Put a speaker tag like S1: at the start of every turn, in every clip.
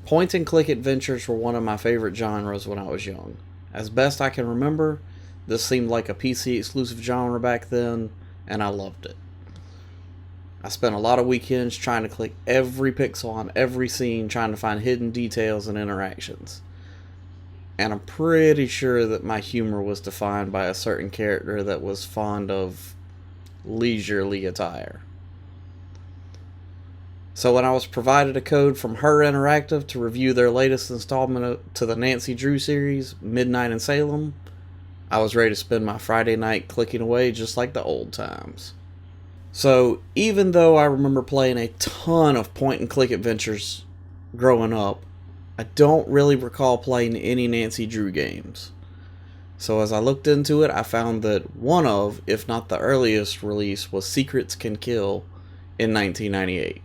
S1: Point and click adventures were one of my favorite genres when I was young. As best I can remember, this seemed like a PC exclusive genre back then, and I loved it. I spent a lot of weekends trying to click every pixel on every scene, trying to find hidden details and interactions. And I'm pretty sure that my humor was defined by a certain character that was fond of leisurely attire. So when I was provided a code from Her Interactive to review their latest installment to the Nancy Drew series, Midnight in Salem, I was ready to spend my Friday night clicking away just like the old times. So even though I remember playing a ton of point-and-click adventures growing up, I don't really recall playing any Nancy Drew games. So as I looked into it, I found that one of, if not the earliest release, was Secrets Can Kill in 1998.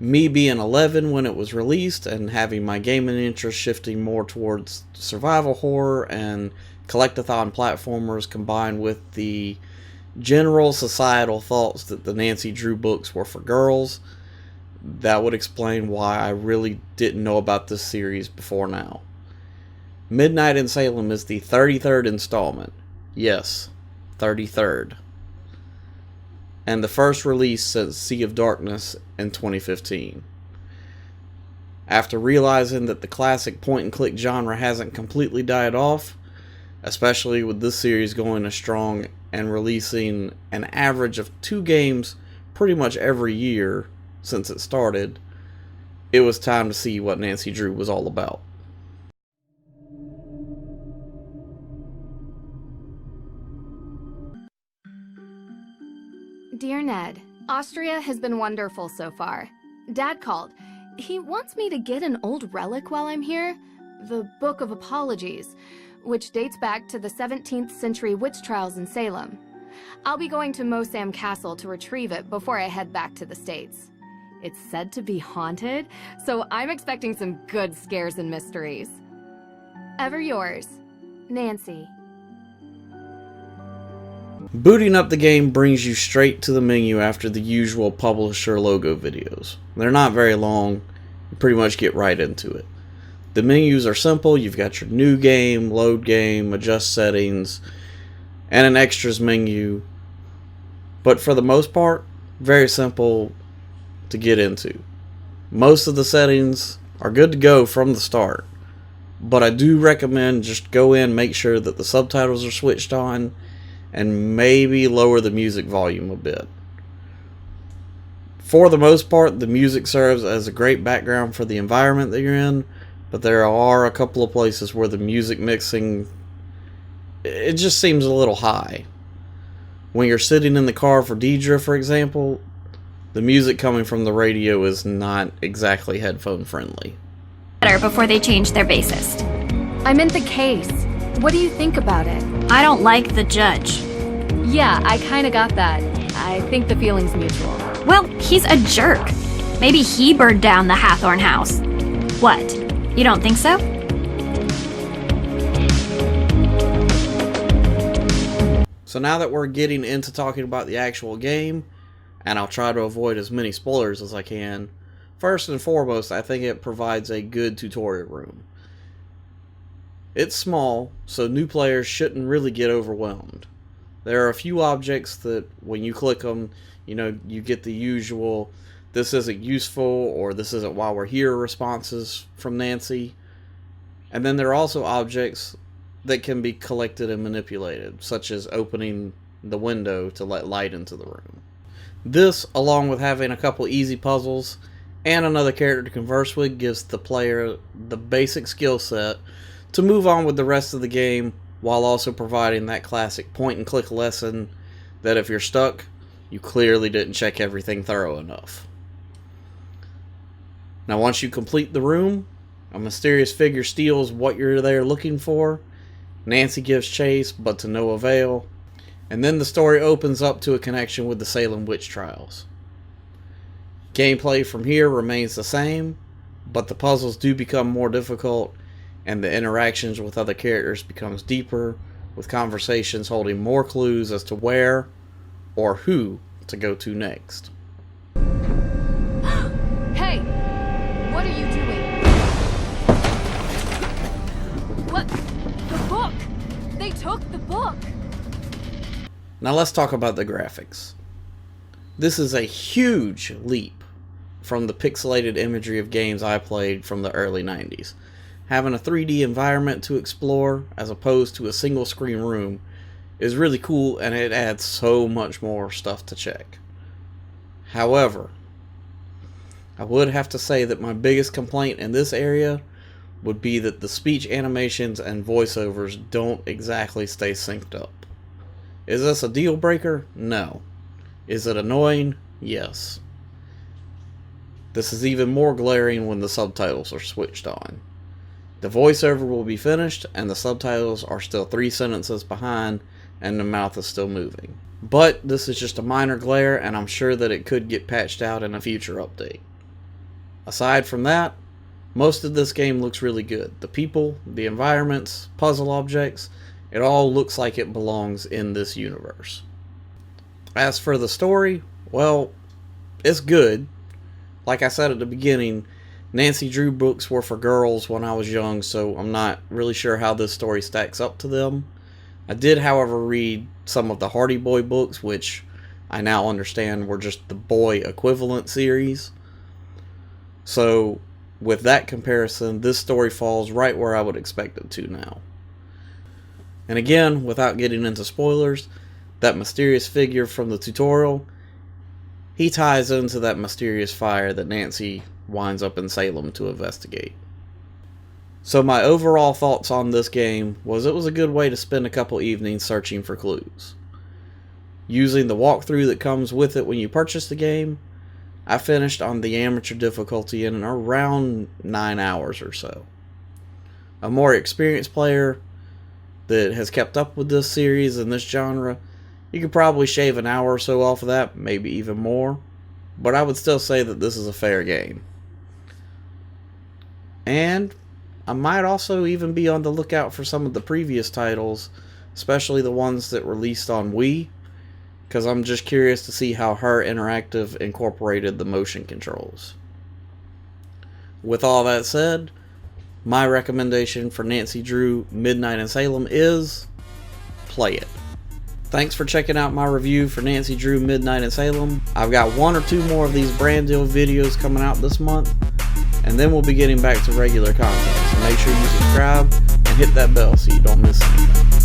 S1: Me being 11 when it was released and having my gaming interest shifting more towards survival horror and collectathon platformers combined with the general societal thoughts that the Nancy Drew books were for girls, that would explain why I really didn't know about this series before now. Midnight in Salem is the 33rd installment. Yes, 33rd. And the first release since Sea of Darkness in 2015. After realizing that the classic point-and-click genre hasn't completely died off, especially with this series going as strong and releasing an average of 2 games pretty much every year since it started, it was time to see what Nancy Drew was all about.
S2: Dear Ned, Austria has been wonderful so far. Dad called. He wants me to get an old relic while I'm here, the Book of Apologies, which dates back to the 17th century witch trials in Salem. I'll be going to Mosam Castle to retrieve it before I head back to the States. It's said to be haunted, so I'm expecting some good scares and mysteries. Ever yours, Nancy.
S1: Booting up the game brings you straight to the menu after the usual publisher logo videos. They're not very long, you pretty much get right into it. The menus are simple. You've got your new game, load game, adjust settings, and an extras menu. But for the most part, very simple to get into. Most of the settings are good to go from the start. But I do recommend just go in, make sure that the subtitles are switched on, and maybe lower the music volume a bit. For the most part, the music serves as a great background for the environment that you're in, but there are a couple of places where the music mixing, it just seems a little high. When you're sitting in the car for Deidre, for example, the music coming from the radio is not exactly headphone friendly.
S3: Before they change their bassist.
S2: I meant the case. What do you think about it?
S3: I don't like the judge.
S2: Yeah, I kinda got that. I think the feeling's mutual.
S3: Well, he's a jerk. Maybe he burned down the Hathorn house. What? You don't think so?
S1: So now that we're getting into talking about the actual game, and I'll try to avoid as many spoilers as I can, first and foremost, I think it provides a good tutorial room. It's small, so new players shouldn't really get overwhelmed. There are a few objects that when you click them, you get the usual, this isn't useful, or this isn't why we're here responses from Nancy. And then there are also objects that can be collected and manipulated, such as opening the window to let light into the room. This, along with having a couple easy puzzles and another character to converse with, gives the player the basic skill set to move on with the rest of the game, while also providing that classic point and click lesson that if you're stuck, you clearly didn't check everything thorough enough. Now once you complete the room, a mysterious figure steals what you're there looking for. Nancy gives chase, but to no avail. And then the story opens up to a connection with the Salem witch trials. Gameplay from here remains the same, but the puzzles do become more difficult, and the interactions with other characters becomes deeper, with conversations holding more clues as to where or who to go to next.
S2: Hey! What are you doing? took the book.
S1: Now let's talk about the graphics. This is a huge leap from the pixelated imagery of games I played from the early 90s. Having a 3D environment to explore as opposed to a single screen room is really cool, and it adds so much more stuff to check. However, I would have to say that my biggest complaint in this area would be that the speech animations and voiceovers don't exactly stay synced up. Is this a deal breaker? No. Is it annoying? Yes. This is even more glaring when the subtitles are switched on. The voiceover will be finished and the subtitles are still 3 sentences behind and the mouth is still moving. But this is just a minor glare, and I'm sure that it could get patched out in a future update. Aside from that, most of this game looks really good. The people, the environments, puzzle objects, it all looks like it belongs in this universe. As for the story, well, it's good. Like I said at the beginning, Nancy Drew books were for girls when I was young, so I'm not really sure how this story stacks up to them. I did, however, read some of the Hardy Boy books, which I now understand were just the boy equivalent series. So, with that comparison, this story falls right where I would expect it to now. And again, without getting into spoilers, that mysterious figure from the tutorial, he ties into that mysterious fire that Nancy winds up in Salem to investigate. So my overall thoughts on this game was it was a good way to spend a couple evenings searching for clues. Using the walkthrough that comes with it when you purchase the game, I finished on the amateur difficulty in around 9 hours or so. A more experienced player that has kept up with this series and this genre, you could probably shave an hour or so off of that, maybe even more, but I would still say that this is a fair game. And I might also even be on the lookout for some of the previous titles, especially the ones that released on Wii, because I'm just curious to see how Her Interactive incorporated the motion controls. With all that said, my recommendation for Nancy Drew Midnight in Salem is play it. Thanks for checking out my review for Nancy Drew Midnight in Salem. I've got 1 or 2 more of these brand deal videos coming out this month, and then we'll be getting back to regular content. So make sure you subscribe and hit that bell so you don't miss anything.